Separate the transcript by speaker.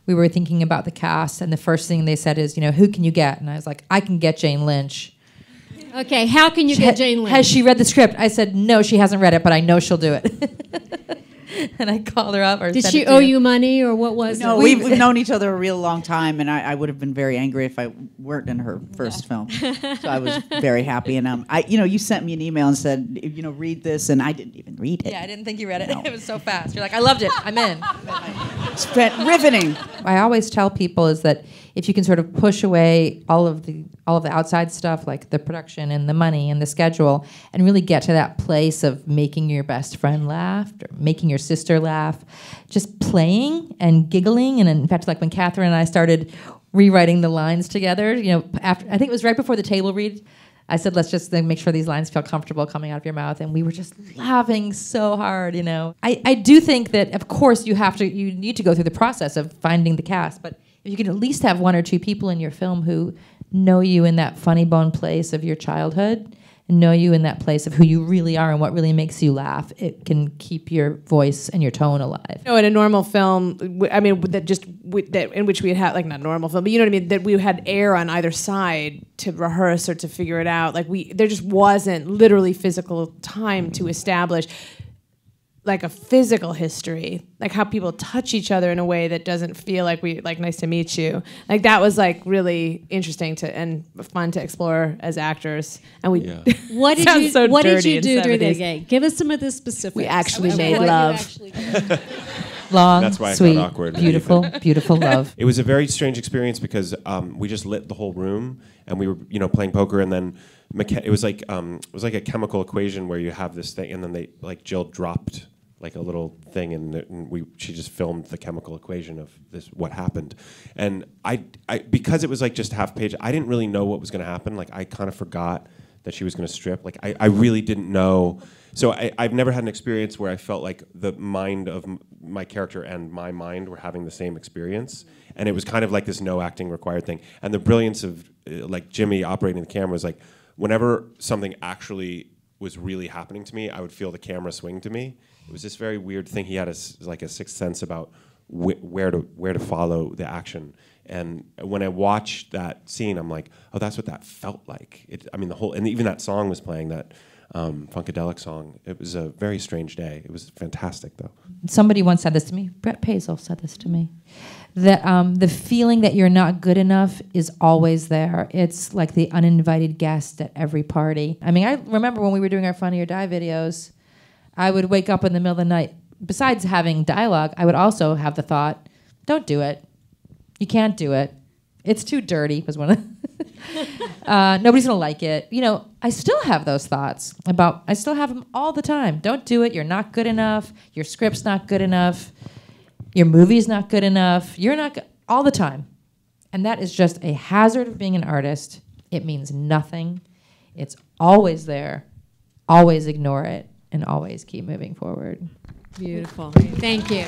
Speaker 1: we were thinking about the cast, and the first thing they said is, who can you get? And I was like, I can get Jane Lynch.
Speaker 2: Okay, how can you get Jane Lynch?
Speaker 1: Has she read the script? I said, no, she hasn't read it, but I know she'll do it. And I called her up.
Speaker 2: Did she owe you money, or what was it?
Speaker 3: No, we've known each other a real long time, and I would have been very angry if I weren't in her first film. So I was very happy. And you sent me an email and said, read this, and I didn't even read it.
Speaker 1: Yeah, I didn't think you read it. No. It was so fast. You're like, I loved it. I'm in.
Speaker 3: It's riveting.
Speaker 1: I always tell people is that if you can sort of push away all of the outside stuff, like the production and the money and the schedule, and really get to that place of making your best friend laugh, or making your sister laugh, just playing and giggling. And in fact, like when Kathryn and I started rewriting the lines together, after, I think it was right before the table read, I said, let's just make sure these lines feel comfortable coming out of your mouth. And we were just laughing so hard, I do think that, of course, you need to go through the process of finding the cast, but if you can at least have one or two people in your film who know you in that funny bone place of your childhood, and know you in that place of who you really are and what really makes you laugh, it can keep your voice and your tone alive.
Speaker 4: In a normal film, in which we had like, not normal film, but you know what I mean, that we had air on either side to rehearse or to figure it out. There just wasn't literally physical time to establish like a physical history, like how people touch each other in a way that doesn't feel like nice to meet you. Like that was like really interesting and fun to explore as actors. And we
Speaker 2: what did you do during the gig? Give us some of the specifics.
Speaker 4: We actually made love.
Speaker 1: Long,
Speaker 5: that's why
Speaker 1: sweet,
Speaker 5: I felt awkward.
Speaker 1: Beautiful, beautiful love.
Speaker 5: It was a very strange experience because we just lit the whole room and we were playing poker, and then it was like a chemical equation where you have this thing, and then Jill dropped like a little thing, and she just filmed the chemical equation of what happened. And I because it was like just half page, I didn't really know what was going to happen. Like I kind of forgot that she was going to strip. Like I really didn't know. So I've never had an experience where I felt like the mind of my character and my mind were having the same experience. And it was kind of like this no acting required thing. And the brilliance of like Jimmy operating the camera was like, whenever something actually was really happening to me, I would feel the camera swing to me. It was this very weird thing. He had a sixth sense about where to follow the action. And when I watched that scene, I'm like, oh, that's what that felt like. And even that song was playing, that Funkadelic song. It was a very strange day. It was fantastic, though.
Speaker 1: Somebody once said this to me. Brett Paisel said this to me. That the feeling that you're not good enough is always there. It's like the uninvited guest at every party. I remember when we were doing our Funny or Die videos, I would wake up in the middle of the night. Besides having dialogue, I would also have the thought, don't do it. You can't do it. It's too dirty, was one of nobody's going to like it. I still have those thoughts I still have them all the time. Don't do it. You're not good enough. Your script's not good enough. Your movie's not good enough. You're not all the time. And that is just a hazard of being an artist. It means nothing. It's always there. Always ignore it. And always keep moving forward.
Speaker 2: Beautiful. Thank you.